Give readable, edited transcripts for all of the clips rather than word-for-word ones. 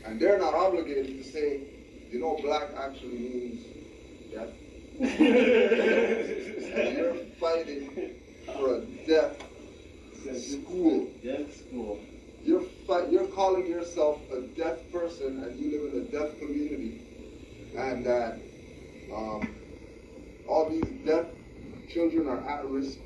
And they're not obligated to say, you know, black actually means death. And you're fighting for a deaf school. Deaf school. You're calling yourself a deaf person and you live in a deaf community, and that all these deaf children are at risk.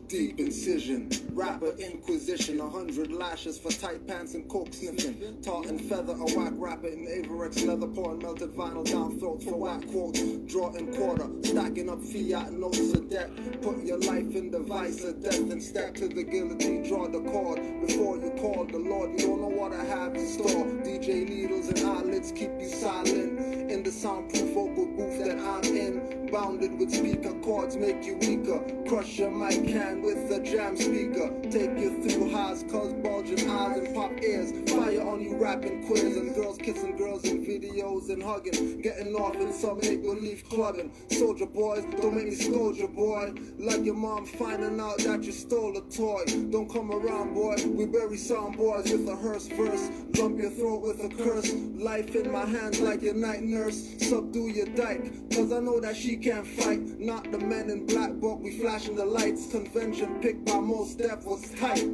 Deep incision, rapper inquisition, 100 lashes for tight pants and coke sniffing, tartan feather, a whack rapper in Averex leather, pouring melted vinyl down throats for whack quotes, draw in quarter, stacking up fiat notes of debt, put your life in the vice of death and step to the guillotine, draw the cord, before you call the Lord, you don't know what I have in store, DJ needles and eyelids keep you silent, in the soundproof vocal booth that I'm in, bounded with speaker cords make you weaker, crush your mic can with a jam speaker, take you through highs, cause bulging eyes and pop ears, fire on you rapping quiz, and girls kissing girls in videos and hugging, getting off in some make-believe clubbing, soldier boys, don't make me scold your boy, like your mom finding out that you stole a toy, don't come around boy, we bury some boys with a hearse verse, lump your throat with a curse, life in my hands like your night nurse, subdue your dyke, cause I know that she can't fight, not the men in black, but we flashing the lights, convention picked by most death was tight.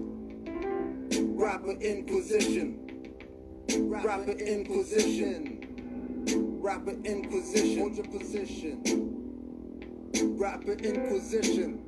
Rapper Inquisition. Rapper Inquisition. Rapper Inquisition. Hold your position. Rapper Inquisition.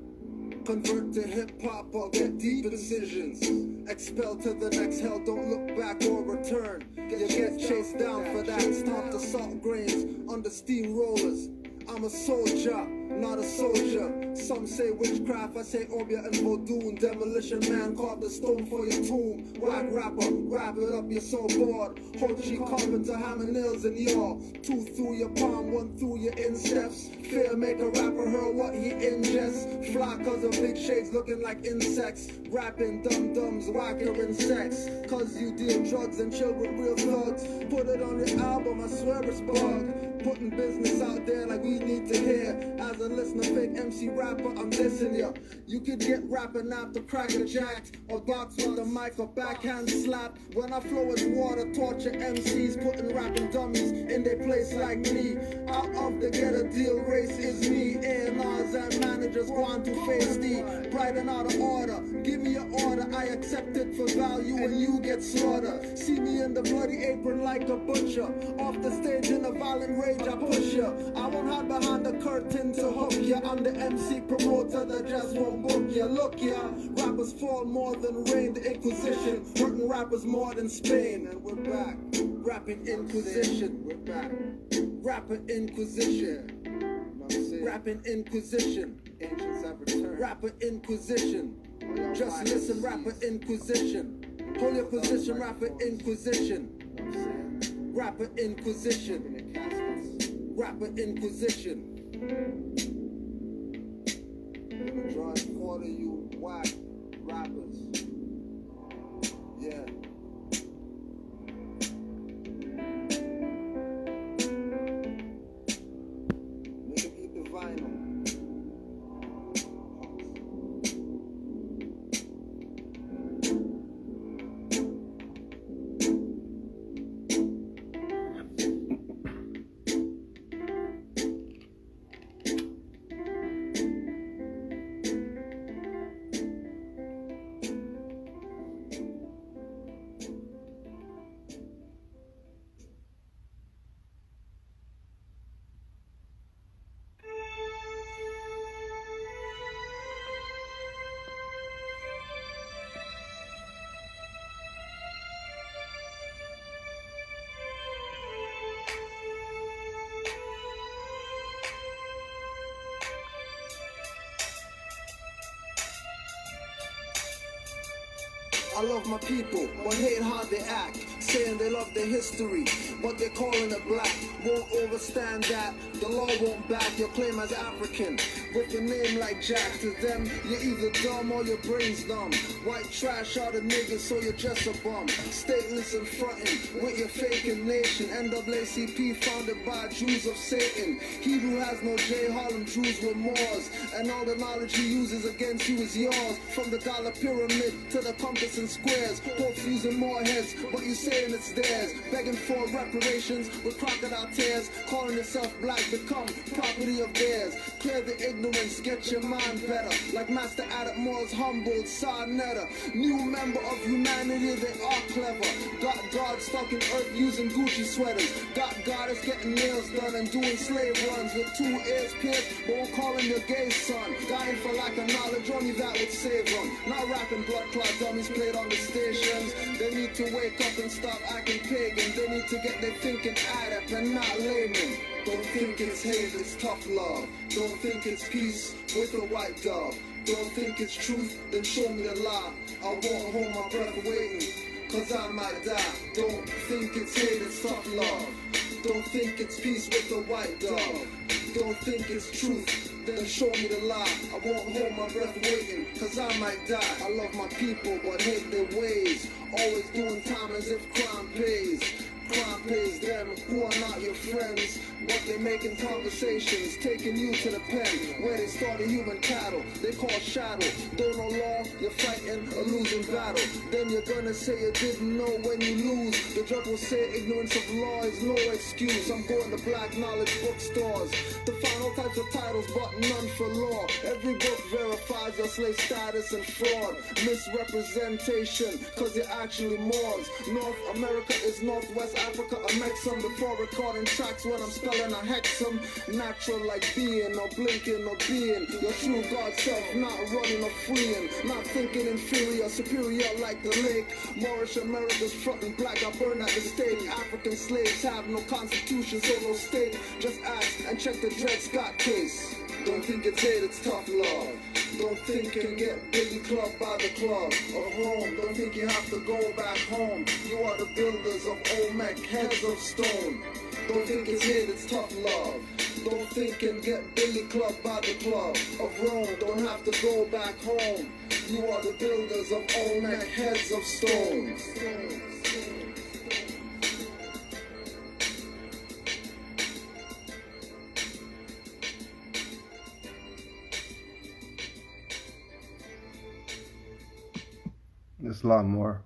Convert to hip-hop or get deep decisions. Expel to the next hell, don't look back or return. You get chased down for that. Stomp the salt grains under steamrollers. I'm a soldier, not a soldier. Some say witchcraft, I say Obeah and Vodun. Demolition man carved a stone for your tomb. Whack rapper, wrap it up, you're so bored. Hochi carpenter, hammer nails in y'all. Two through your palm, one through your insteps. Fear make a rapper hurl what he ingests. Fly cause of big shades looking like insects. Rapping dum-dums, whacker in sex. Cause you deal drugs and chill with real thugs. Put it on your album, I swear it's bug. Putting business out there like we need to hear. As a listener, fake MC rapper, I'm dissing ya. You could get rapping after cracker jacked, or box with the mic or backhand slap. When I flow as water, torture MCs, putting rapping dummies in their place like me. Out of the get a deal race is me. A&Rs and managers going to face D. Bright and out of order, give me your order, I accept it for value and you get slaughtered. See me in the bloody apron like a butcher. Off the stage in a violent rage, I push ya. I won't hide behind the curtain to hook ya. I'm the MC promoter that just won't book ya. Look ya, rappers fall more than rain. The Inquisition, hurting rappers more than Spain. And we're back, rapping Inquisition. We're back, rapping Inquisition. Rapping Inquisition. Ancients have returned. Rapper Inquisition. Just listen, rapper Inquisition. Hold your position, rapper Inquisition. Rapper Inquisition. Rapper Inquisition. Drawing quarter, you whack rappers. Yeah. Nigga beat the vinyl. I love my people, but hate how they act. Saying they love their history, but they're calling it black. Won't overstand that, the law won't back your claim as African. With a name like Jack, to them, you're either dumb or your brain's dumb. White trash are the niggas, so you're just a bum. Stateless and frontin' with your faking nation. NAACP founded by Jews of Satan. He who has no J, Harlem Jews were Moors. And all the knowledge he uses against you is yours. From the dollar pyramid to the compass and squares. Folks using more heads, but you saying it's theirs. Begging for reparations with crocodile tears. Calling yourself black, become property of theirs. Clear the ignorance, get your mind better. Like Master Adam Moore's humbled Sarnetta. New member of humanity, they are clever. Got God stuck in earth using Gucci sweaters. Got goddess getting nails done and doing slave runs with 2 ears pierced, but won't call him your gay son. Dying for lack of knowledge, only that would save them. Not rapping blood clot dummies played on the stations. They need to wake up and stop acting pagan. They need to get their thinking adept and not layman. Don't think it's hate, it's tough love. Don't think it's peace with a white dove. Don't think it's truth, then show me the lie. I won't hold my breath waiting, cause I might die. Don't think it's hate, it's tough love. Don't think it's peace with a white dove. Don't think it's truth, then show me the lie. I won't hold my breath waiting, cause I might die. I love my people, but hate their ways. Always doing time as if crime pays. Crime pays them who are not your friends, but they're making conversations, taking you to the pen where they started human cattle. They call shadow. Don't know law, you're fighting a losing battle. Then you're gonna say you didn't know when you lose. The judge will say ignorance of law is no excuse. I'm going to black knowledge bookstores to find all types of titles, but none for law. Every book verifies your slave status and fraud. Misrepresentation, cause you're actually Moors. North America is Northwest Africa, I make some before recording tracks when I'm spelling a hexam. Natural like being, or blinking, or being your true God self, not running or freeing, not thinking inferior, superior like the lake. Moorish America's frontin' black, I burn at the stake. African slaves have no constitution, so no state. Just ask and check the Dred Scott case. Don't think it's hate, it's tough love. Don't think and get Billy clubbed by the club of Rome. Don't think you have to go back home. You are the builders of Olmec, heads of stone. Don't think it's hate, it's tough love. Don't think and get Billy clubbed by the club of Rome. Don't have to go back home. You are the builders of Olmec, heads of stone. There's a lot more.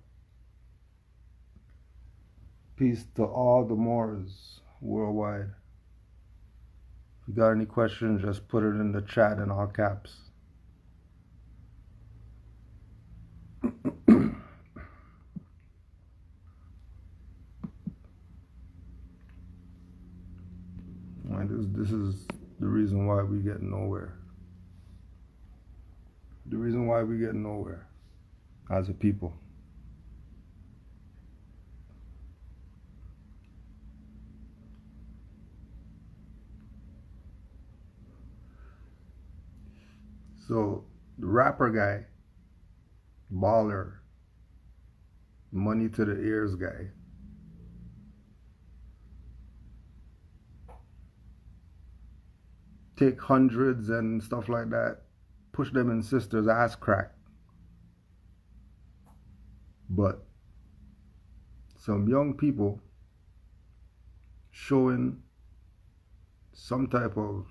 Peace to all the Moors worldwide. If you got any questions, just put it in the chat in all caps. This is the reason why we get nowhere. The reason why we get nowhere as a people. So the rapper guy, baller, money to the ears guy, take hundreds and stuff like that, push them in sisters' ass crack. But some young people showing some type of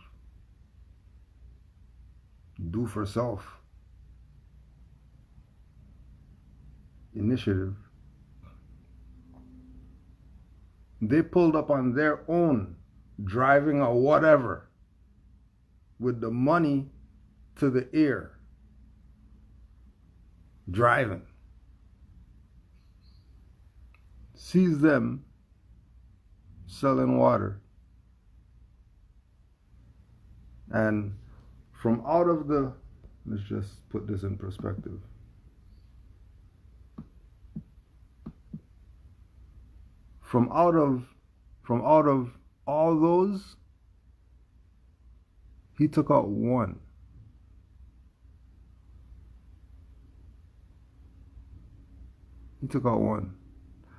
do for self initiative, they pulled up on their own, driving or whatever, with the money to the ear, driving. Sees them selling water, and from out of the, let's just put this in perspective. From out of all those, he took out one. He took out one.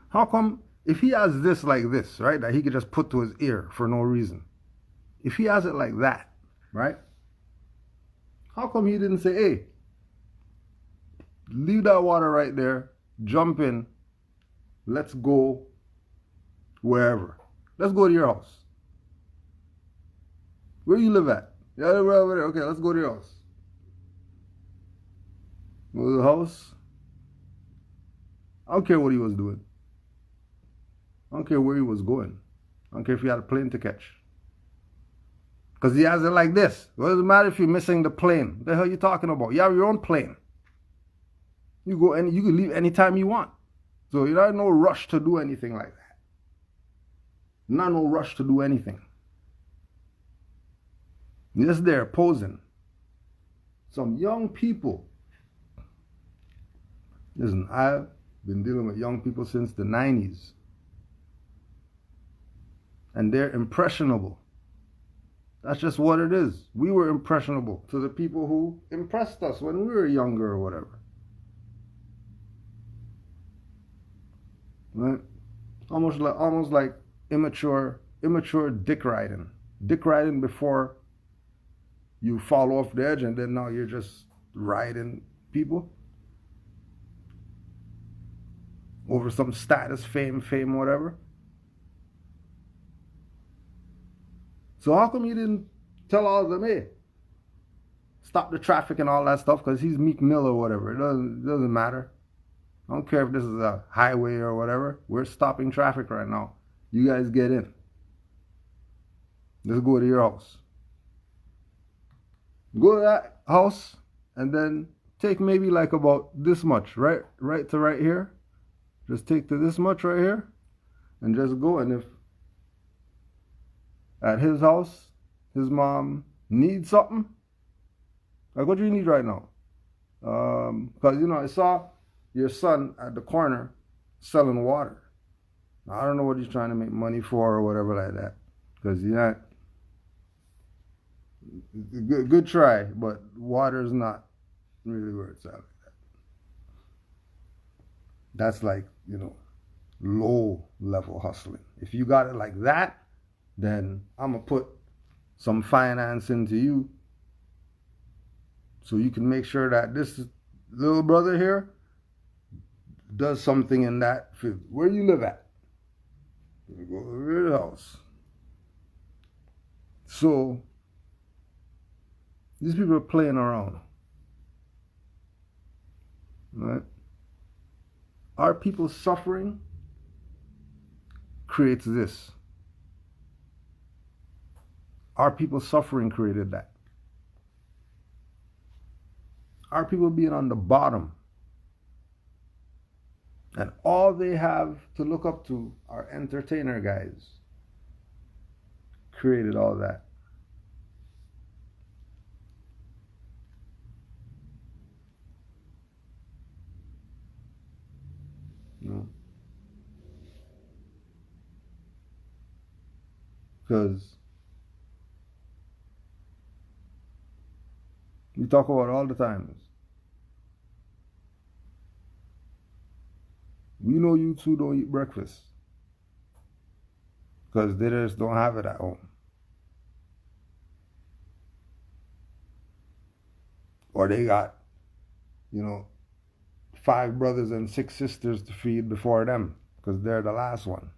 How come, if he has this like this, right, that he could just put to his ear for no reason, if he has it like that, right, how come he didn't say, hey, leave that water right there, jump in, let's go wherever. Let's go to your house. Where you live at? Yeah, we're over there. Okay, let's go to your house. Go to the house. I don't care what he was doing. I don't care where he was going. I don't care if he had a plane to catch. Because he has it like this. What does it matter if you're missing the plane? What the hell are you talking about? You have your own plane. You go and you can leave anytime you want. So you're not in no rush to do anything like that. Not no rush to do anything. You're just there posing. Some young people. Listen, I've been dealing with young people since the 90s. And they're impressionable. That's just what it is. We were impressionable to the people who impressed us when we were younger or whatever. Right? Almost like immature dick riding. Dick riding before you fall off the edge and then now you're just riding people over some status, fame, whatever. So how come you didn't tell all of them, hey, stop the traffic and all that stuff, because he's Meek Mill or whatever. It doesn't matter. I don't care if this is a highway or whatever. We're stopping traffic right now. You guys get in. Let's go to your house. Go to that house and then take maybe like about this much, right to right here. Just take to this much right here and just go. And if at his house, his mom needs something, like what do you need right now? Because, I saw your son at the corner selling water. I don't know what he's trying to make money for or whatever like that. Because you're not, good try, but water's not really where it's at like that. That's like, low level hustling. If you got it like that, then I'm going to put some finance into you so you can make sure that this little brother here does something in that field. Where you live at? Go to the house. So these people are playing around. Right? Our people suffering creates this. Our people suffering created that. Our people being on the bottom. And all they have to look up to are entertainer guys. Created all that. Because we talk about all the time. We know you two don't eat breakfast because they just don't have it at home. Or they got, 5 brothers and 6 sisters to feed before them because they're the last one.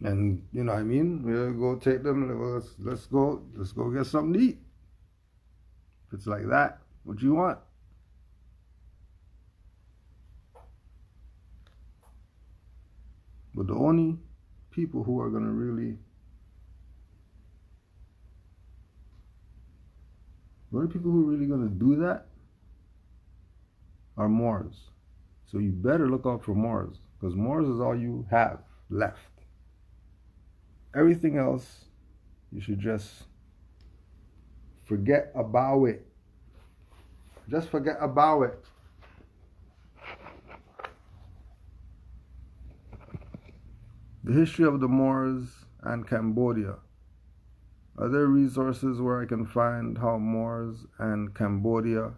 And you know what I mean? We'll go take them. Let's go get something to eat. If it's like that, what you want? But the only people who are gonna really, gonna do that are Moors. So you better look out for Moors, because Moors is all you have left. Everything else, you should just forget about it. Just forget about it. The history of the Moors and Cambodia Are there resources where I can find how Moors and Cambodia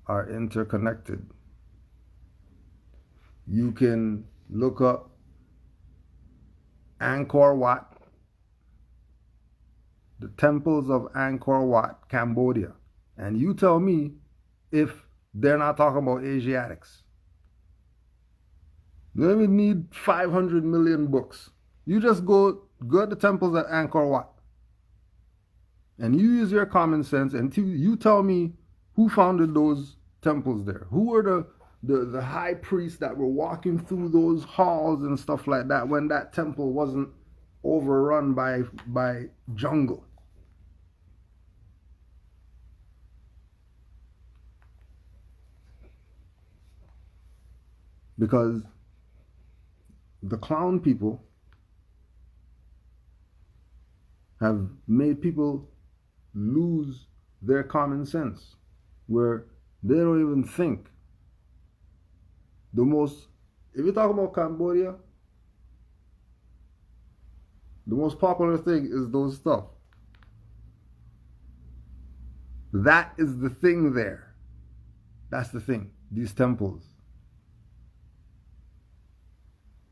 are interconnected? You can look up Angkor Wat, the temples of Angkor Wat, Cambodia, and you tell me if they're not talking about Asiatics. You don't even need 500 million books. You just go to the temples at Angkor Wat, and you use your common sense, and you tell me who founded those temples there. Who were the high priests that were walking through those halls and stuff like that when that temple wasn't overrun by jungle? Because the clown people have made people lose their common sense, where they don't even think. If you talk about Cambodia, the most popular thing is those stuff. That is the thing there. That's the thing. These temples.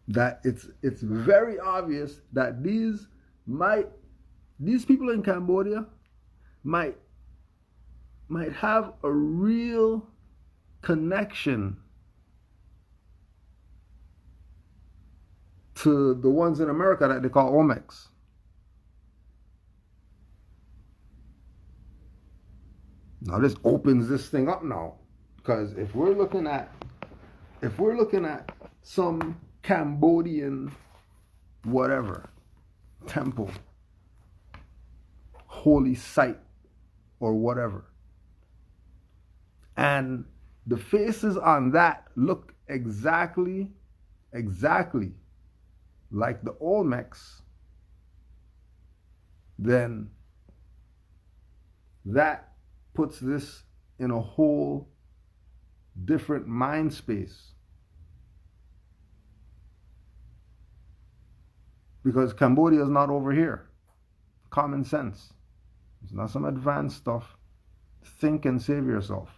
That it's very obvious that these people in Cambodia might have a real connection to the ones in America that they call Olmecs. Now this opens this thing up now, because if we're looking at some Cambodian whatever temple, holy site or whatever, and the faces on that look exactly like the Olmecs, then that puts this in a whole different mind space. Because Cambodia is not over here. Common sense. It's not some advanced stuff. Think and save yourself.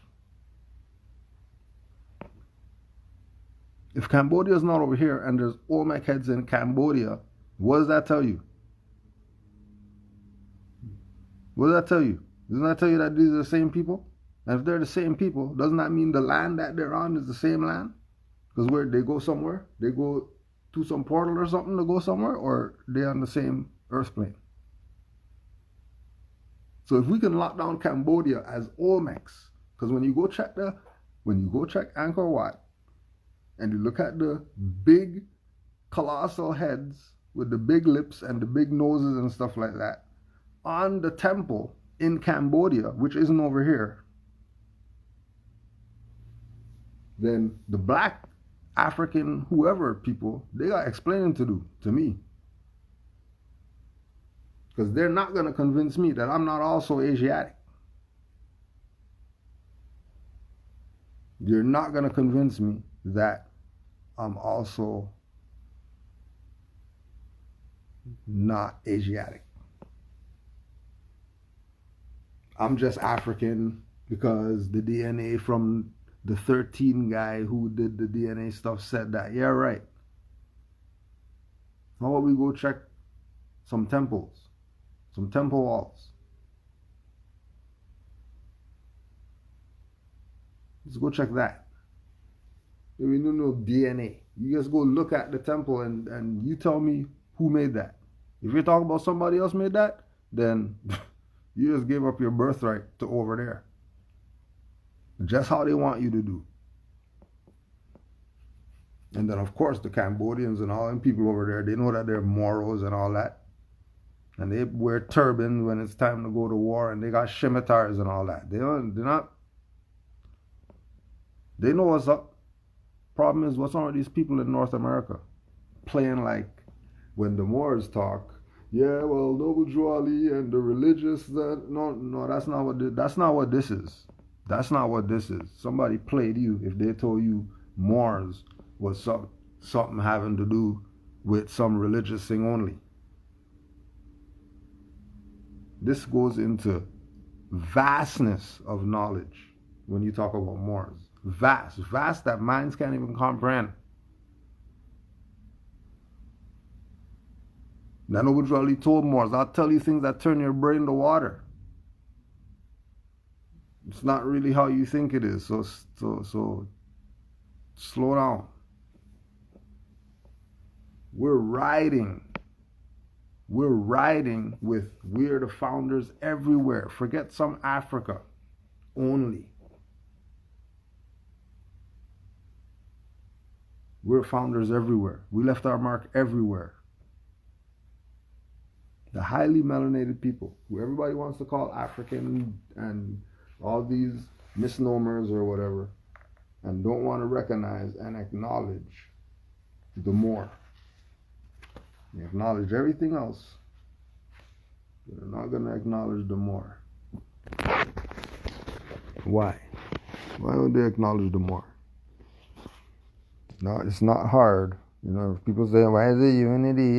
If Cambodia is not over here and there's Olmec heads in Cambodia, what does that tell you? What does that tell you? Doesn't that tell you that these are the same people? And if they're the same people, doesn't that mean the land that they're on is the same land? Because where they go somewhere, they go to some portal or something to go somewhere, or they're on the same earth plane. So if we can lock down Cambodia as Olmecs, because when you go check Angkor Wat, and you look at the big colossal heads with the big lips and the big noses and stuff like that on the temple in Cambodia, which isn't over here, then the black African whoever people, they got explaining to do to me. Because they're not going to convince me that I'm not also Asiatic. You're not going to convince me that I'm also not Asiatic. I'm just African because the DNA from the 13 guy who did the DNA stuff said that. Yeah, right. How about we go check some temples, some temple walls? Let's go check that. We don't know DNA. You just go look at the temple and you tell me who made that. If you're talking about somebody else made that, then you just gave up your birthright to over there. Just how they want you to do. And then of course the Cambodians and all them people over there, they know that they're Moros and all that. And they wear turbans when it's time to go to war, and they got scimitars and all that. They know what's up. Problem is, what's wrong with these people in North America? Playing like when the Moors talk, yeah, well, Noble Drew Ali and the religious, no, that's not what this is. That's not what this is. Somebody played you if they told you Moors was something having to do with some religious thing only. This goes into vastness of knowledge when you talk about Moors. Vast that minds can't even comprehend. Now, nobody really told Moors, I'll tell you things that turn your brain to water. It's not really how you think it is. So slow down. We're riding with we're the founders everywhere. Forget some Africa only. We're founders everywhere. We left our mark everywhere. The highly melanated people, who everybody wants to call African and all these misnomers or whatever, and don't want to recognize and acknowledge the Moor. They acknowledge everything else, but they're not going to acknowledge the Moor. Why? Why don't they acknowledge the Moor? No, it's not hard. You know, if people say, why is the unity?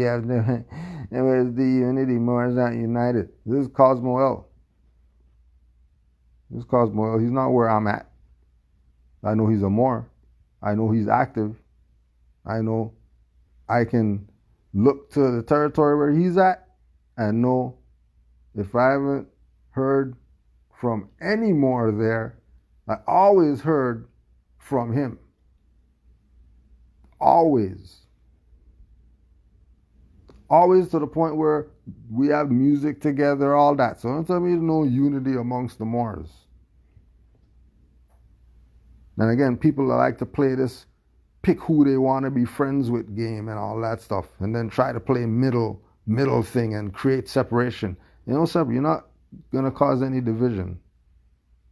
Where's the unity? Moors not united. This is Cosmo L. This is Cosmo L. He's not where I'm at. I know he's a Moor. I know he's active. I know I can look to the territory where he's at and know if I haven't heard from any Moor there, I always heard from him. Always. Always, to the point where we have music together, all that. So don't tell me there's no unity amongst the Moors. And again, people that like to play this pick who they want to be friends with game and all that stuff, and then try to play middle thing and create separation. You know something? You're not going to cause any division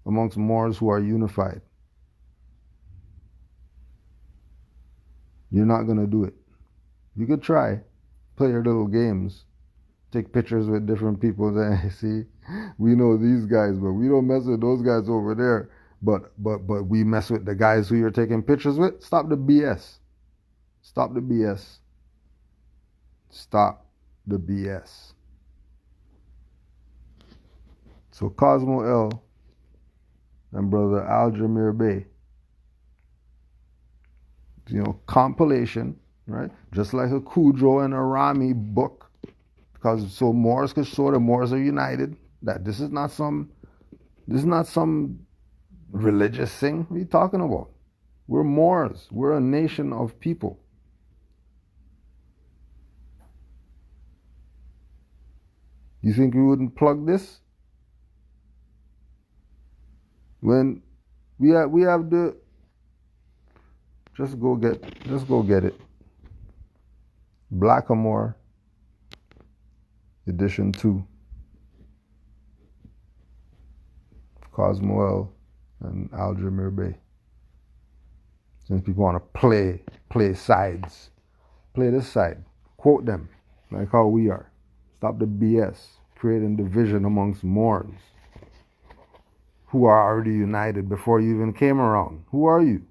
amongst Moors who are unified. You're not going to do it. You could try. Play your little games. Take pictures with different people. And see, we know these guys, but we don't mess with those guys over there. But we mess with the guys who you're taking pictures with. Stop the BS. Stop the BS. Stop the BS. So Cosmo L and brother Al-Jamir Bey, you know, compilation, right? Just like a Kudro and a Rami book, because so Moors could show the Moors are united. That this is not some religious thing. What are you talking about? We're Moors. We're a nation of people. You think we wouldn't plug this? When we have the just go get it. Blackamoor edition 2. Cosmo L and Al-Jamir Bey. Since people want to play sides. Play this side. Quote them like how we are. Stop the BS. Creating division amongst Moors who are already united before you even came around. Who are you?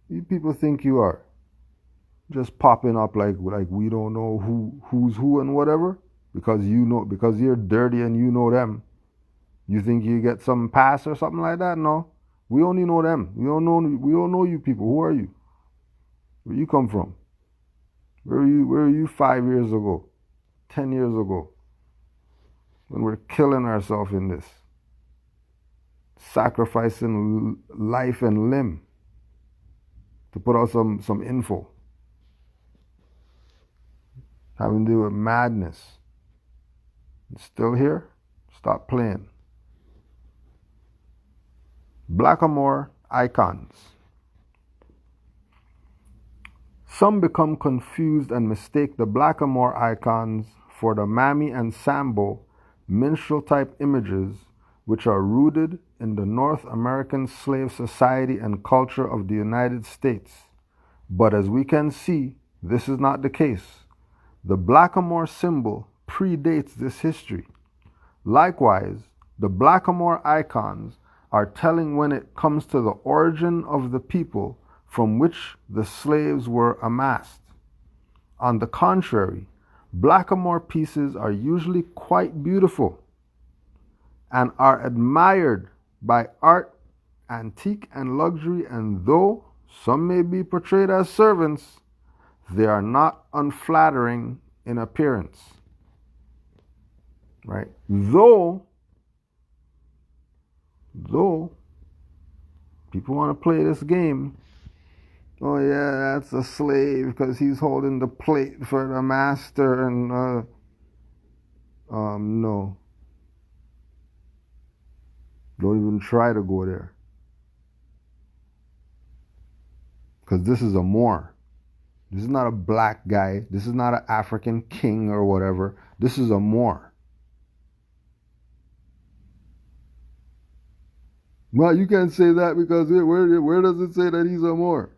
You people think you are. Just popping up like we don't know who's who and whatever. Because you're dirty and you know them. You think you get some pass or something like that? No. We only know them. We don't know you people. Who are you? Where you come from? Where are you 5 years ago? 10 years ago? When we're killing ourselves in this. Sacrificing life and limb to put out some info. Having to do with madness. It's still here? Stop playing. Blackamoor icons. Some become confused and mistake the Blackamoor icons for the Mami and Sambo minstrel type images which are rooted in the North American slave society and culture of the United States. But as we can see, this is not the case. The Blackamoor symbol predates this history. Likewise, the Blackamoor icons are telling when it comes to the origin of the people from which the slaves were amassed. On the contrary, Blackamoor pieces are usually quite beautiful and are admired by art, antique, and luxury, and though some may be portrayed as servants, they are not unflattering in appearance. Right? Though people want to play this game, oh yeah, that's a slave because he's holding the plate for the master, and no. Don't even try to go there. Because this is a Moor. This is not a black guy. This is not an African king or whatever. This is a Moor. Well, you can't say that because where does it say that he's a Moor?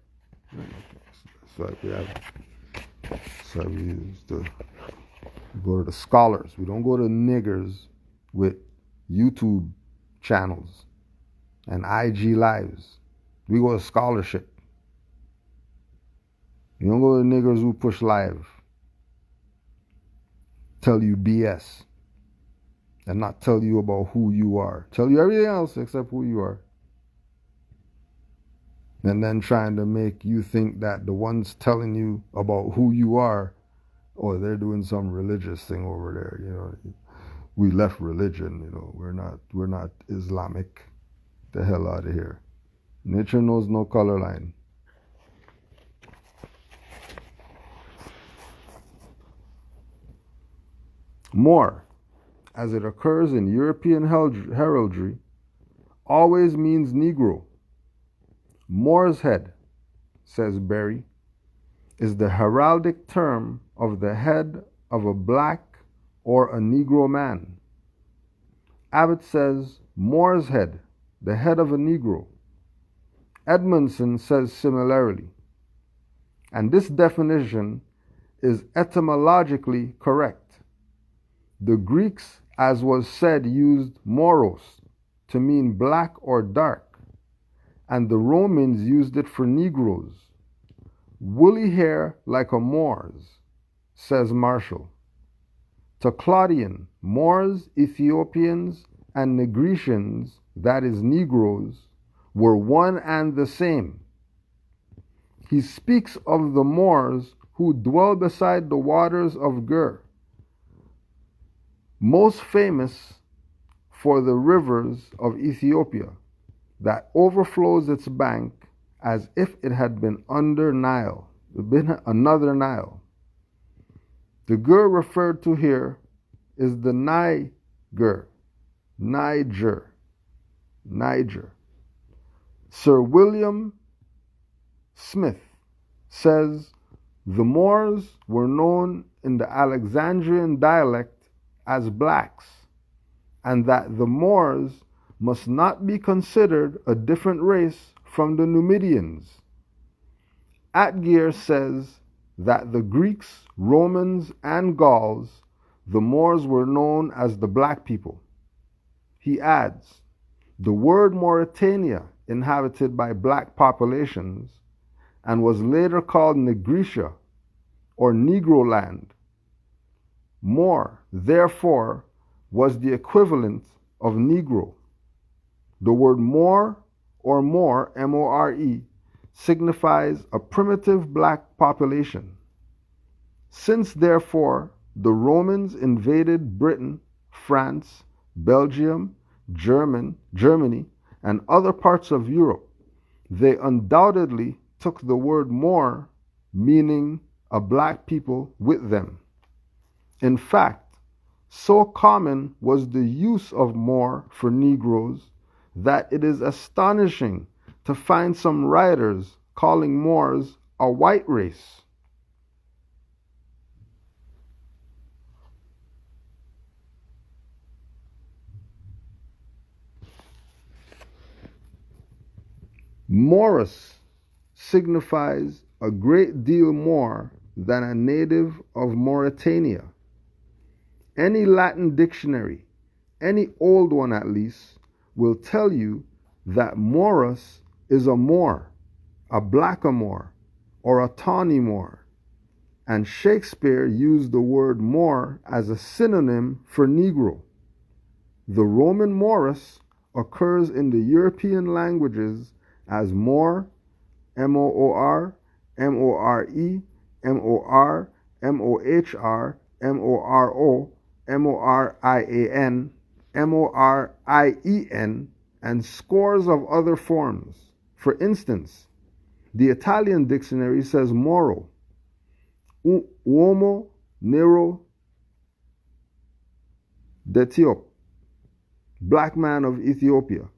So we used to go to the scholars. We don't go to niggers with YouTube channels and IGLIVEs. We go to scholarship. You don't go to niggers who push live, tell you BS, and not tell you about who you are. Tell you everything else except who you are. And then trying to make you think that the ones telling you about who you are, oh, they're doing some religious thing over there. You know, we left religion. You know, we're not Islamic. The hell out of here. Nature knows no color line. Moor, as it occurs in European heraldry, always means Negro. Moor's head, says Berry, is the heraldic term of the head of a black or a Negro man. Abbott says Moor's head, the head of a Negro. Edmondson says similarly. And this definition is etymologically correct. The Greeks, as was said, used moros to mean black or dark, and the Romans used it for Negroes. Woolly hair like a Moor's, says Marshall. To Claudian, Moors, Ethiopians, and Negritians, that is Negroes, were one and the same. He speaks of the Moors who dwell beside the waters of Gur, most famous for the rivers of Ethiopia that overflows its bank as if it had been another Nile. The Gur referred to here is the Niger. Sir William Smith says the Moors were known in the Alexandrian dialect as blacks, and that the Moors must not be considered a different race from the Numidians. Atgeir says that the Greeks, Romans, and Gauls, the Moors were known as the black people. He adds, the word Mauritania, inhabited by black populations, and was later called Negritia, or Negroland. Moor, therefore, was the equivalent of Negro. The word Moor or Moor, M-O-R-E, signifies a primitive black population. Since, therefore, the Romans invaded Britain, France, Belgium, Germany, and other parts of Europe, they undoubtedly took the word Moor, meaning a black people, with them. In fact, so common was the use of Moor for Negroes that it is astonishing to find some writers calling Moors a white race. Moorus signifies a great deal more than a native of Mauritania. Any Latin dictionary, any old one at least, will tell you that Moorus is a Moor, a blackamoor, or a tawny Moor, and Shakespeare used the word Moor as a synonym for Negro. The Roman Moorus occurs in the European languages as Moor, M-O-O-R, M-O-R-E, M-O-R, M-O-H-R, M-O-R-O, M-O-R-I-A-N, M-O-R-I-E-N, and scores of other forms. For instance, the Italian dictionary says Moro, uomo nero d'Etiop, black man of Ethiopia.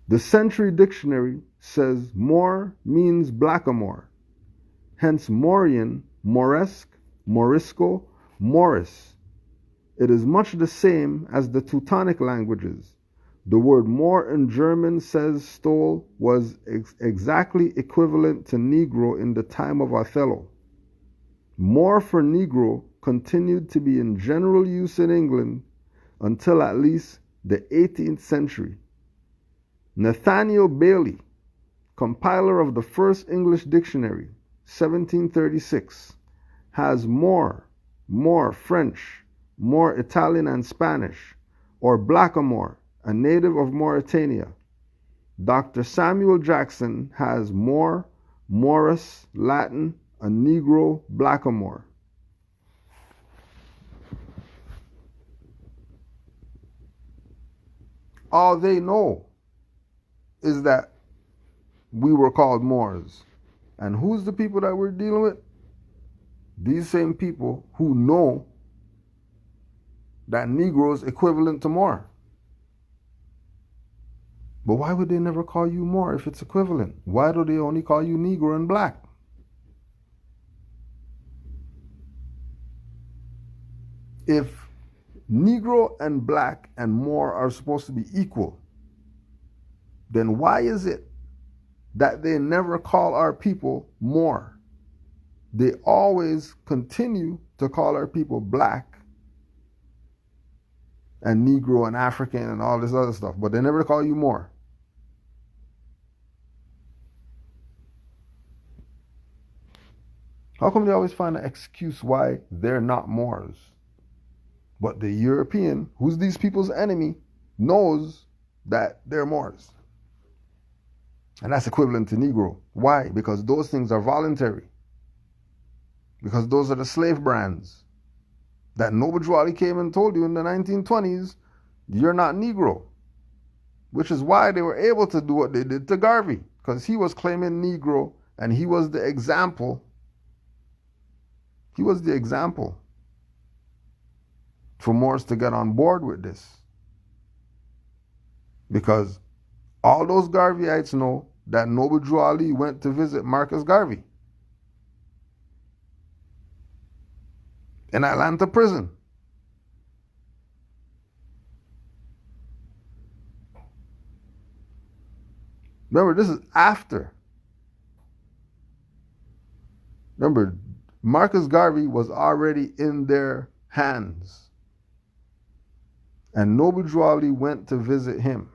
The Century Dictionary says Moor means blackamoor, hence Moorian, Moresque, Morisco, Morris. It is much the same as the Teutonic languages. The word Moor in German, says Stoll, was exactly equivalent to Negro in the time of Othello. Moor for Negro continued to be in general use in England until at least the 18th century. Nathaniel Bailey, compiler of the first English dictionary, 1736, has Moor French, Moor Italian and Spanish, or blackamoor, a native of Mauritania. Dr. Samuel Jackson has Moor, Morris, Latin, a Negro blackamoor. All they know is that we were called Moors. And who's the people that we're dealing with? These same people who know that Negro is equivalent to Moor. But why would they never call you Moor if it's equivalent? Why do they only call you Negro and black? If Negro and black and Moor are supposed to be equal, then why is it that they never call our people Moor? They always continue to call our people black and Negro and African and all this other stuff, but they never call you Moor. How come they always find an excuse why they're not Moors? But the European, who's these people's enemy, knows that they're Moors. And that's equivalent to Negro. Why? Because those things are voluntary. Because those are the slave brands that Noble Drew Ali came and told you in the 1920s, you're not Negro. Which is why they were able to do what they did to Garvey. Because he was claiming Negro and he was the example. He was the example for Moors to get on board with this. Because all those Garveyites know that Noble Drew Ali went to visit Marcus Garvey in Atlanta prison. Remember, this is after. Remember, Marcus Garvey was already in their hands. And Noble Drew Ali went to visit him.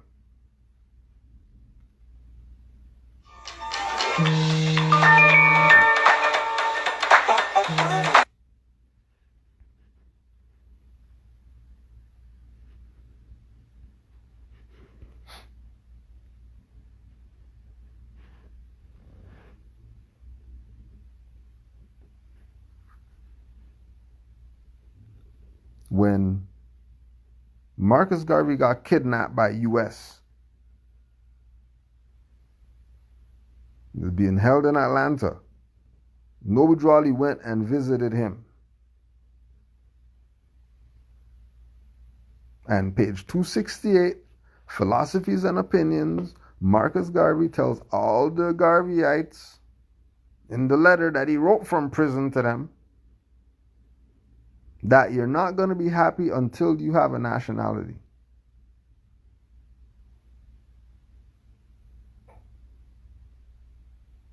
When Marcus Garvey got kidnapped by U.S., he was being held in Atlanta. Noble Drew Ali went and visited him. And page 268, Philosophies and Opinions, Marcus Garvey tells all the Garveyites in the letter that he wrote from prison to them that you're not going to be happy until you have a nationality.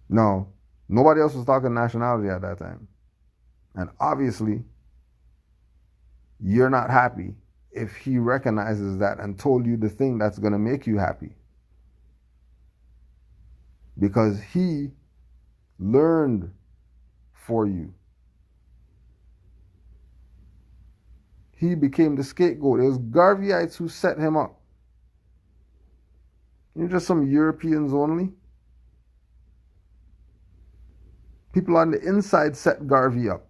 No, nobody else was talking nationality at that time. And obviously, you're not happy if he recognizes that and told you the thing that's going to make you happy. Because he learned for you. He became the scapegoat. It was Garveyites who set him up. You're just some Europeans only. People on the inside set Garvey up.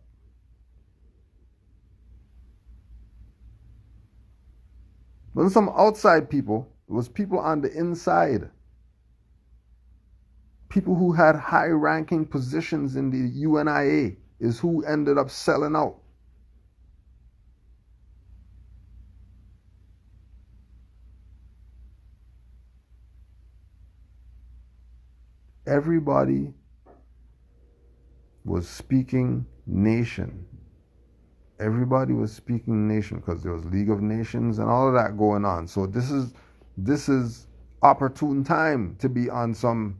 It wasn't some outside people. It was people on the inside. People who had high-ranking positions in the UNIA is who ended up selling out. Everybody was speaking nation. Everybody was speaking nation because there was League of Nations and all of that going on. So this is opportune time to be on some,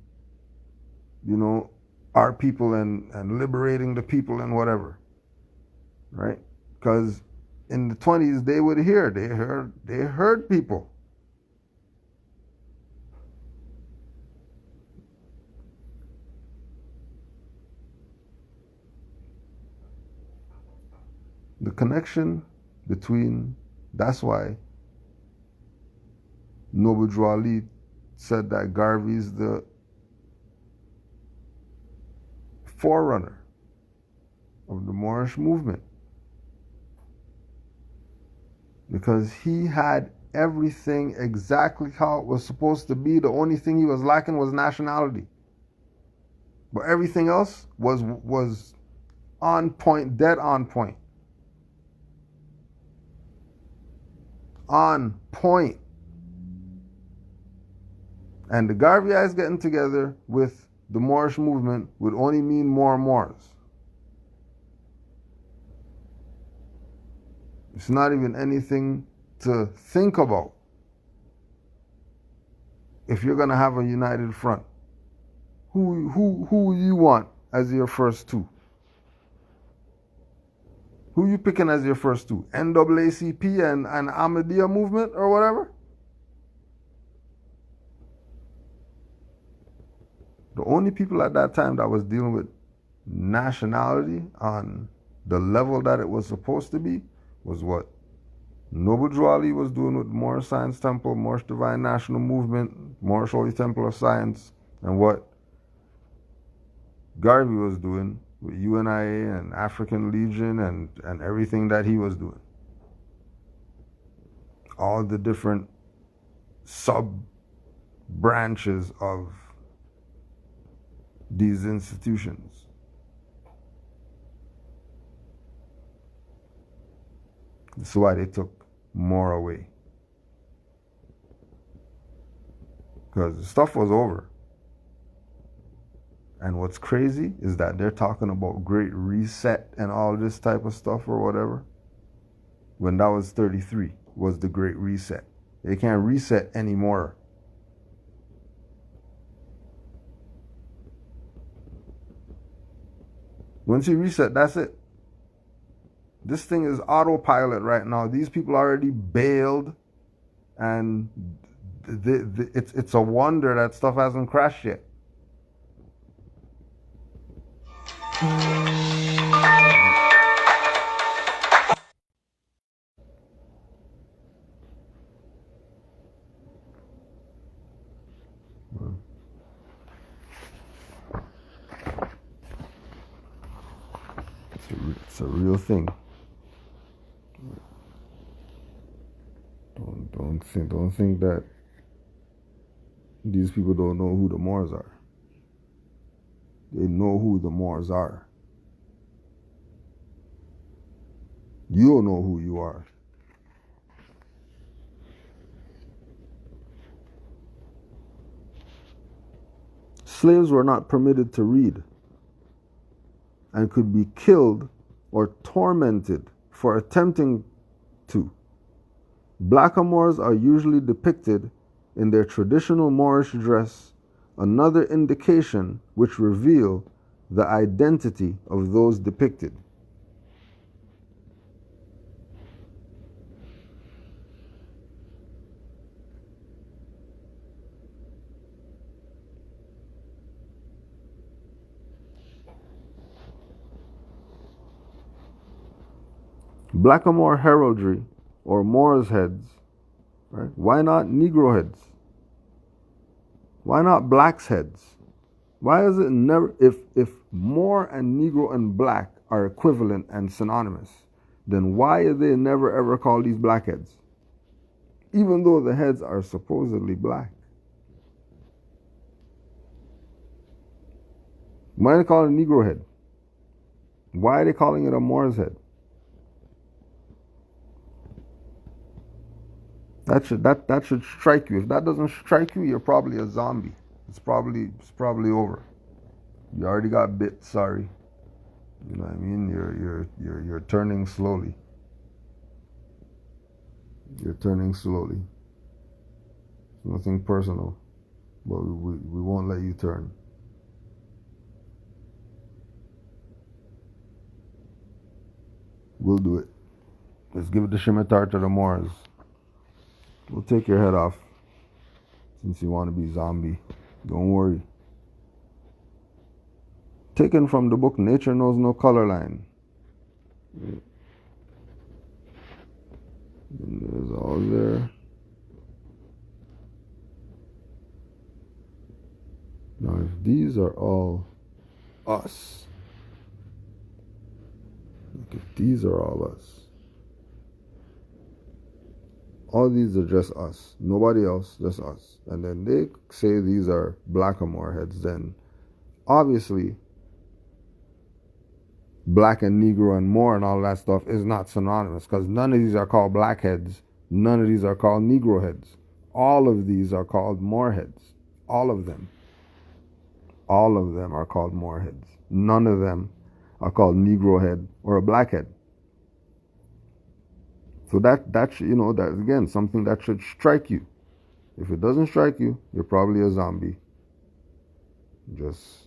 our people and liberating the people and whatever, right? Because in the 20s they would hear, they heard people. The connection between, that's why Noble Drew Ali said that Garvey's the forerunner of the Moorish movement. Because he had everything exactly how it was supposed to be. The only thing he was lacking was nationality. But everything else was on point, dead on point. On point. And the Garveyites getting together with the Moorish movement would only mean more Moors. It's not even anything to think about. If you're going to have a united front, who you want as your first two? Who you picking as your first two? NAACP and Ahmadiyya movement or whatever? The only people at that time that was dealing with nationality on the level that it was supposed to be was what Noble Drew Ali was doing with Moorish Science Temple, Moorish Divine National Movement, Moorish Holy Temple of Science, and what Garvey was doing with UNIA and African Legion and everything that he was doing. All the different sub-branches of these institutions. This is why they took more away. Because the stuff was over. And what's crazy is that they're talking about Great Reset and all this type of stuff or whatever. When that was 33, was the Great Reset. They can't reset anymore. Once you reset, that's it. This thing is autopilot right now. These people already bailed, and it's a wonder that stuff hasn't crashed yet. It's a real thing. Don't think that these people don't know who the Moors are. They know who the Moors are. You don't know who you are. Slaves were not permitted to read and could be killed or tormented for attempting to. Blackamoors are usually depicted in their traditional Moorish dress, another indication which reveal the identity of those depicted. Blackamoor heraldry or Moors heads, right? Why not Negro heads? Why not blacks heads? Why is it never, if Moor and Negro and black are equivalent and synonymous, then why are they never ever called these blackheads? Even though the heads are supposedly black. Why are they calling it a Negro head? Why are they calling it a Moor's head? That should strike you. If that doesn't strike you, you're probably a zombie. It's probably over. You already got bit. Sorry. You know what I mean? You're turning slowly. You're turning slowly. It's nothing personal, but we won't let you turn. We'll do it. Let's give it the Shimitar to the Moors. We'll take your head off since you want to be zombie. Don't worry. Taken from the book Nature Knows No Color Line. And there's all there. Now if these are all us, like if these are all us, all these are just us, nobody else, just us, and then they say these are Blackamoor heads, then obviously black and Negro and Moor and all that stuff is not synonymous, because none of these are called blackheads, none of these are called Negro heads. All of these are called Moor heads. All of them. All of them are called Moor heads. None of them are called Negro head or a blackhead. So that should, you know, that again, something that should strike you. If it doesn't strike you, you're probably a zombie. Just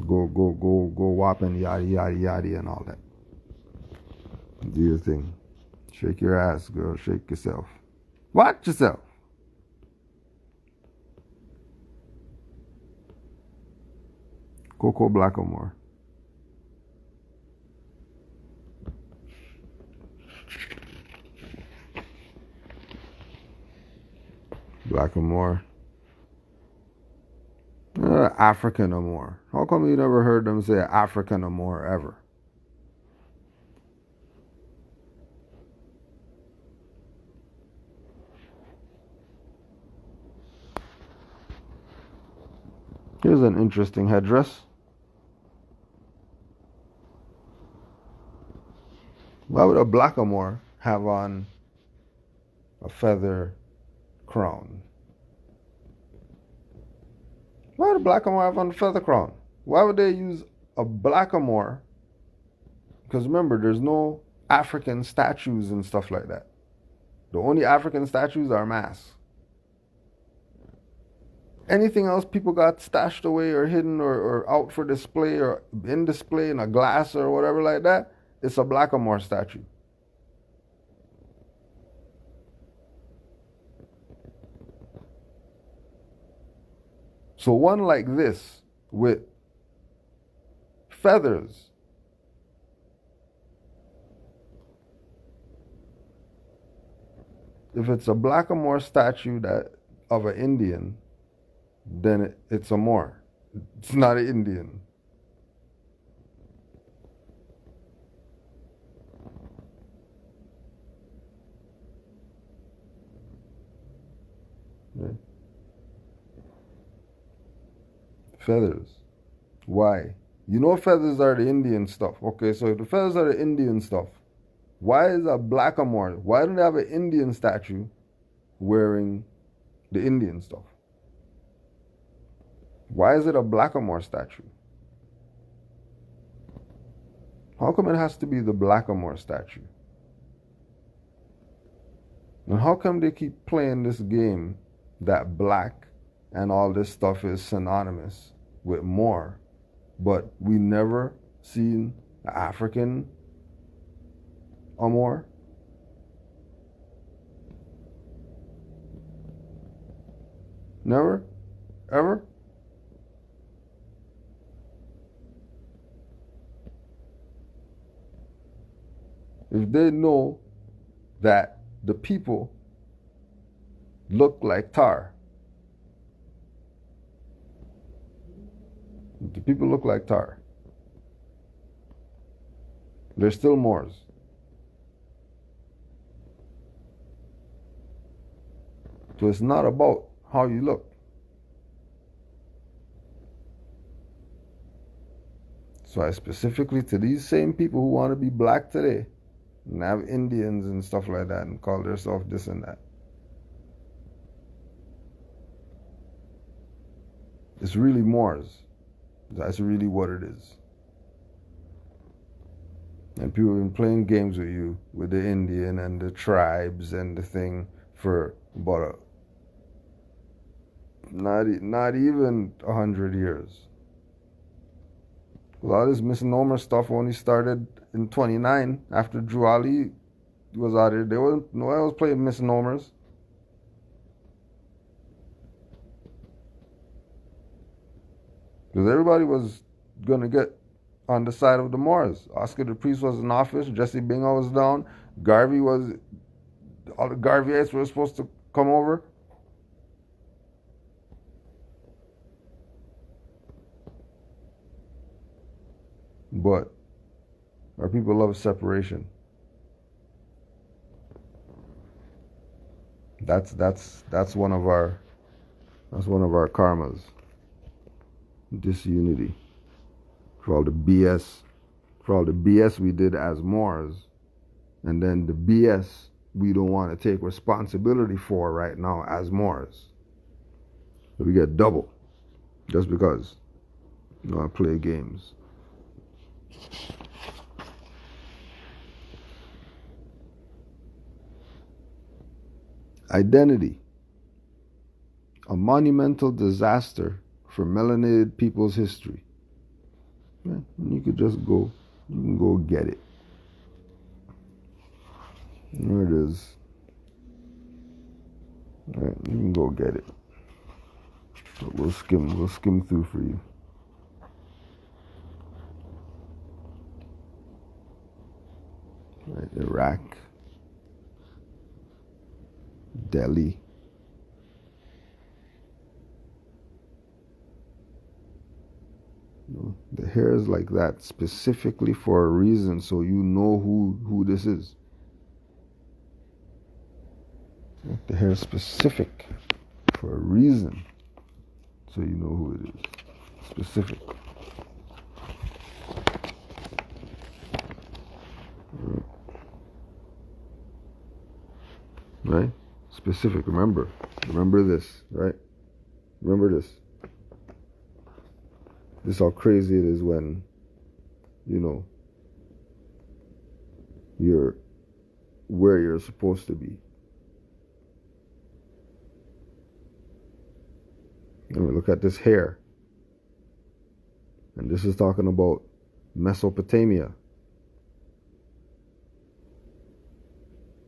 go whopping yada yada yada and all that. Do your thing. Shake your ass, girl. Shake yourself. Watch yourself. Coco Blackamoor. Blackamoor. African Amor. How come you never heard them say African Amor ever? Here's an interesting headdress. Why would a Blackamoor have on a feather crown? Why would a Blackamoor have on a feather crown? Why would they use a Blackamoor? Because remember, there's no African statues and stuff like that. The only African statues are masks. Anything else people got stashed away or hidden or out for display or in display in a glass or whatever like that, it's a Blackamoor statue. So one like this with feathers, if it's a Blackamoor statue that of an Indian, then it's a Moor. It's not an Indian. Right? Feathers. Why? You know feathers are the Indian stuff. Okay, so if the feathers are the Indian stuff, why is a Blackamoor? Why don't they have an Indian statue wearing the Indian stuff? Why is it a Blackamoor statue? How come it has to be the Blackamoor statue? And how come they keep playing this game that black and all this stuff is synonymous with Moor, but we never seen an African Moor? Never? Ever? if they know that the people look like tar, the people look like tar, they're still Moors. So it's not about how you look. So I specifically, to these same people who want to be black today and have Indians and stuff like that and call themselves this and that, it's really Moors. That's really what it is. And people have been playing games with you, with the Indian and the tribes and the thing for about not even 100 years. A lot of this misnomer stuff only started in 29 after Drew Ali was out there. No one was playing misnomers. Because everybody was going to get on the side of the Moors. Oscar the Priest was in office. Jesse Bingham was down. All the Garveyites were supposed to come over. But our people love separation. That's one of our karmas. Disunity. For all the BS we did as Moors, and then the BS we don't want to take responsibility for right now as Moors. So we get double just because you want to play games. Identity. A monumental disaster for melanated people's history. Yeah, you could just go, you can go get it. There it is. All right, you can go get it. So we'll skim through for you. Right, Iraq, Delhi, the hair is like that specifically for a reason, so you know who this is. The hair is specific for a reason, so you know who it is. Specific. Right? Specific. Remember this, right? Remember this. This is how crazy it is when, you're where you're supposed to be. And we look at this hair. And this is talking about Mesopotamia.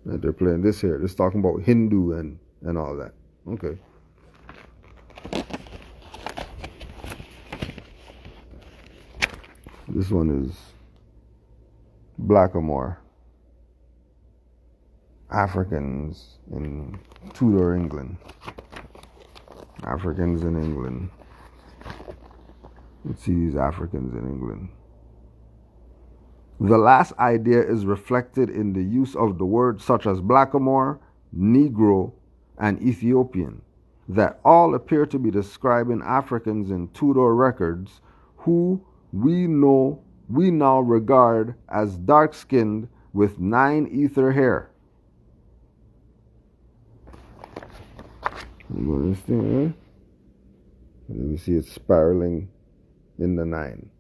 And they're playing this here. This is talking about Hindu and all that. Okay. This one is Blackamoor. Africans in Tudor England. Africans in England. Let's see these Africans in England. The last idea is reflected in the use of the words such as Blackamoor, Negro, and Ethiopian, that all appear to be describing Africans in Tudor records who we now regard as dark-skinned with 9 ether hair. You understand, right? And we see it spiraling in the 9.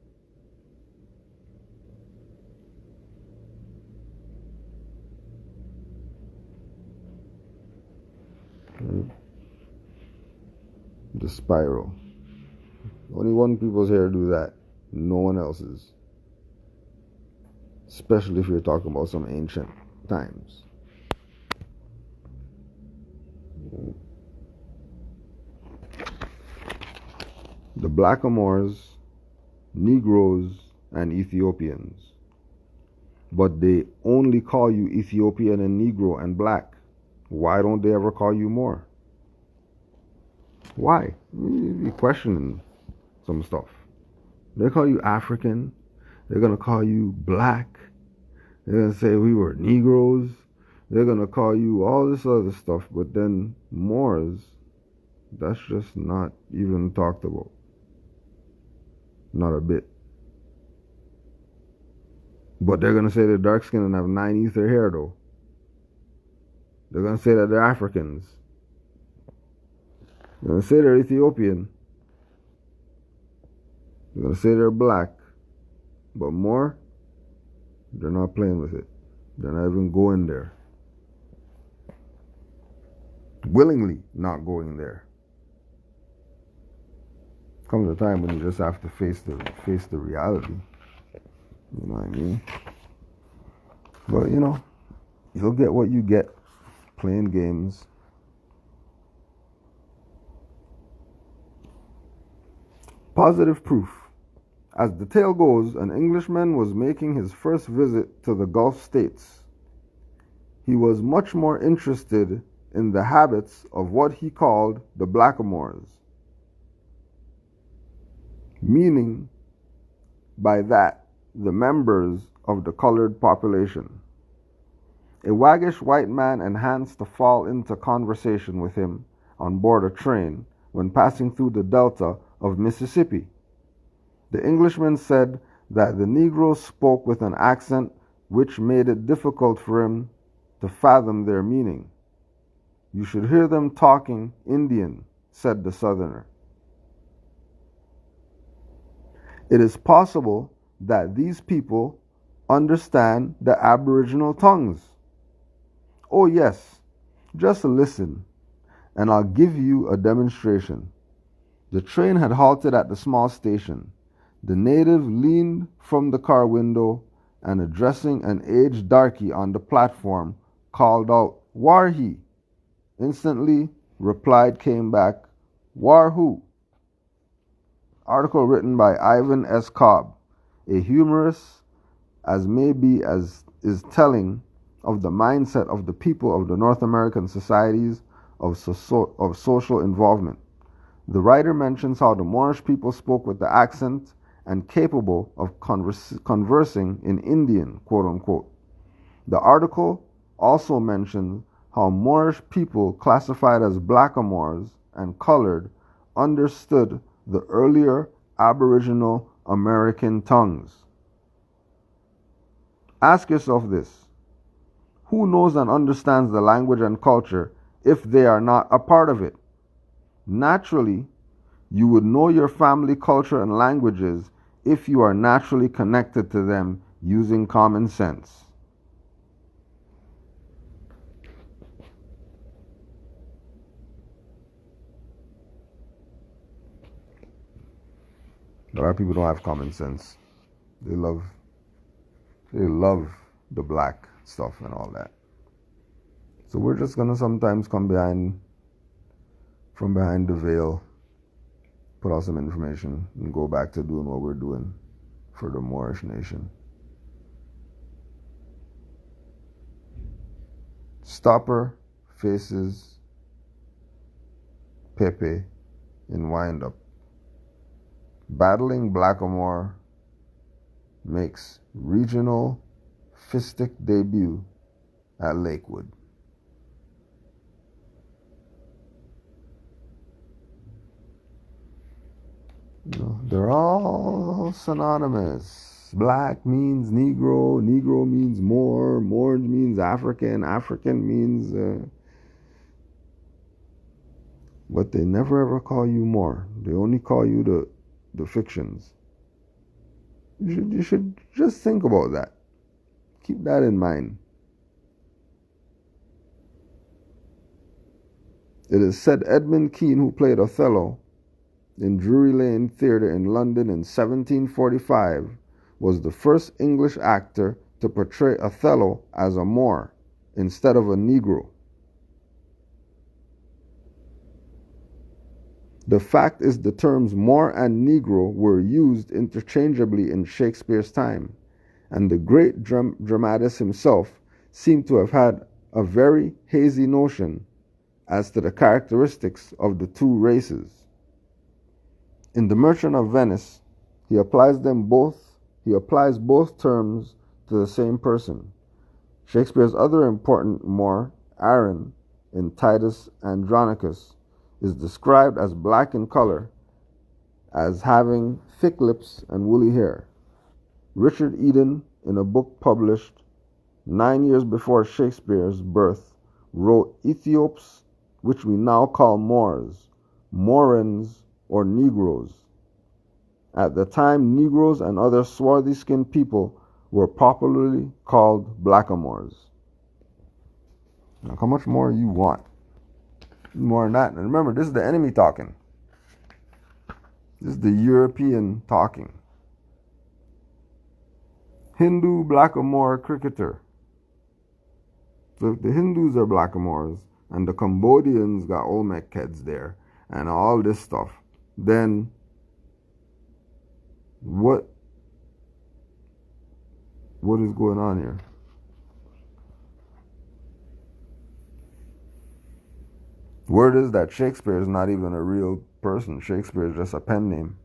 The spiral. Only one people's hair do that. No one else's. Especially if you're talking about some ancient times. The Blackamoors, Negroes, and Ethiopians. but they only call you Ethiopian and Negro and black. Why don't they ever call you Moor? Why? You be questioning some stuff. They call you African. They're going to call you black. They're going to say we were Negroes. They're going to call you all this other stuff. But then Moors, that's just not even talked about. Not a bit. But they're going to say they're dark skinned and have 9 ether hair though. They're going to say that they're Africans. They're going to say they're Ethiopian. They're going to say they're black. But more, they're not playing with it. They're not even going there. Willingly not going there. Comes a time when you just have to face the reality. You know what I mean? But you know, you'll get what you get playing games. Positive proof. As the tale goes, an Englishman was making his first visit to the Gulf states. He was much more interested in the habits of what he called the blackamoors, meaning by that the members of the colored population. A waggish white man enhanced to fall into conversation with him on board a train when passing through the delta of Mississippi. The Englishman said that the Negroes spoke with an accent which made it difficult for him to fathom their meaning. You should hear them talking Indian, said the Southerner. It is possible that these people understand the Aboriginal tongues. Oh yes, just listen, and I'll give you a demonstration. The train had halted at the small station. The native leaned from the car window and, addressing an aged darky on the platform, called out, "Warhi!" Instantly, replied came back, "War who?" Article written by Ivan S. Cobb, a humorist as maybe as is telling of the mindset of the people of the North American societies of social involvement. The writer mentions how the Moorish people spoke with the accent and capable of conversing in Indian, quote unquote. The article also mentions how Moorish people classified as blackamoors and colored understood the earlier Aboriginal American tongues. Ask yourself this: who knows and understands the language and culture if they are not a part of it? Naturally, you would know your family culture and languages if you are naturally connected to them using common sense. A lot of people don't have common sense. They love the black stuff and all that. So we're just gonna sometimes come from behind the veil, put out some information, and go back to doing what we're doing for the Moorish nation. Stopper faces Pepe in Wind-Up. Battling Blackamoor makes regional fistic debut at Lakewood. You know, they're all synonymous. Black means Negro, Negro means Moor, Moor means African, African means... but they never ever call you Moor. They only call you the fictions. You should just think about that. Keep that in mind. It is said Edmund Kean, who played Othello in Drury Lane Theatre in London in 1745, was the first English actor to portray Othello as a Moor instead of a Negro. The fact is, the terms Moor and Negro were used interchangeably in Shakespeare's time, and the great dramatist himself seemed to have had a very hazy notion as to the characteristics of the two races. In The Merchant of Venice, he applies both terms to the same person. Shakespeare's other important Moor, Aaron, in Titus Andronicus, is described as black in color, as having thick lips and woolly hair. Richard Eden, in a book published 9 years before Shakespeare's birth, wrote Ethiops, which we now call Moors, Morans, or Negroes. At the time, Negroes and other swarthy-skinned people were popularly called blackamoors. Now, how much more you want? More than that. And remember, this is the enemy talking. This is the European talking. Hindu blackamoor cricketer. So if the Hindus are blackamoors and the Cambodians got Olmec heads there and all this stuff, then what is going on here? Word is that Shakespeare is not even a real person. Shakespeare is just a pen name.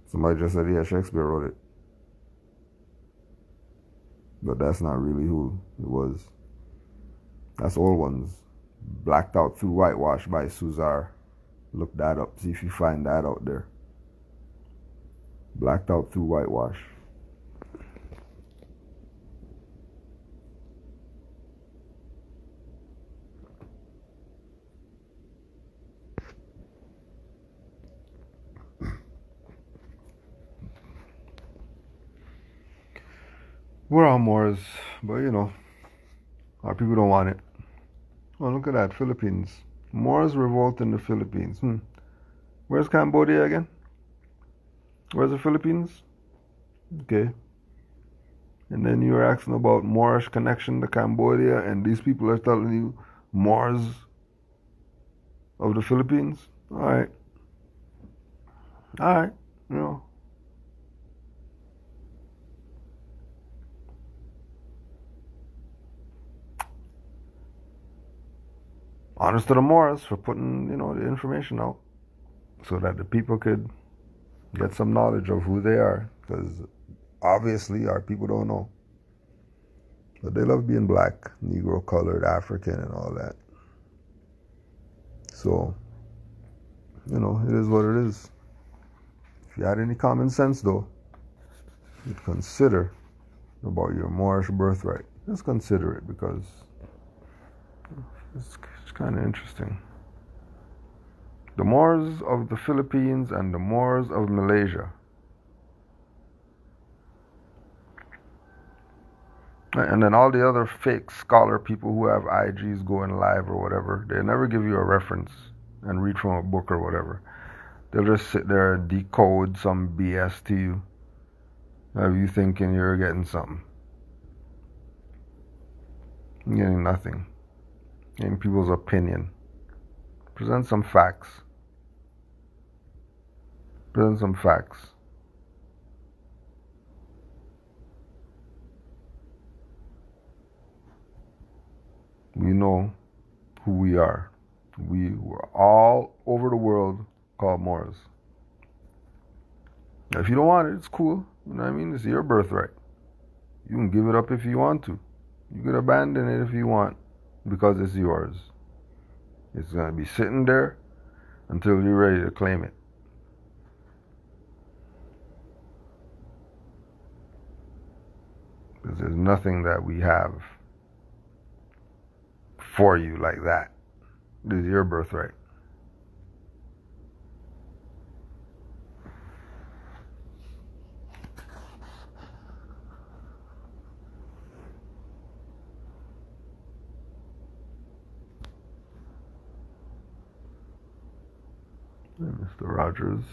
Somebody just said, yeah, Shakespeare wrote it. But that's not really who it was. That's old ones. Blacked out through whitewash by Suzar. Look that up. See if you find that out there. Blacked out through whitewash. We're all Moors, but you know, our people don't want it. Oh, look at that, Philippines. Moors revolt in the Philippines. Where's Cambodia again? Where's the Philippines? Okay. And then you were asking about Moorish connection to Cambodia, and these people are telling you Moors of the Philippines? Alright. Alright, you know. Honest to the Moors for putting, the information out so that the people could get some knowledge of who they are, because obviously our people don't know. But they love being black, Negro colored, African, and all that. So, it is what it is. If you had any common sense, though, you'd consider about your Moorish birthright. Just consider it, because it's kind of interesting. The Moors of the Philippines and the Moors of Malaysia. And then all the other fake scholar people who have IGs going live or whatever, they never give you a reference and read from a book or whatever. They'll just sit there and decode some BS to you, have you thinking you're getting something. You're getting nothing. In people's opinion. Present some facts. Present some facts. We know who we are. We were all over the world called Moors. Now, if you don't want it, it's cool. You know what I mean? It's your birthright. You can give it up if you want to. You can abandon it if you want, because it's yours. It's going to be sitting there until you're ready to claim it. Because there's nothing that we have for you like that. It is your birthright. Mr. Rogers.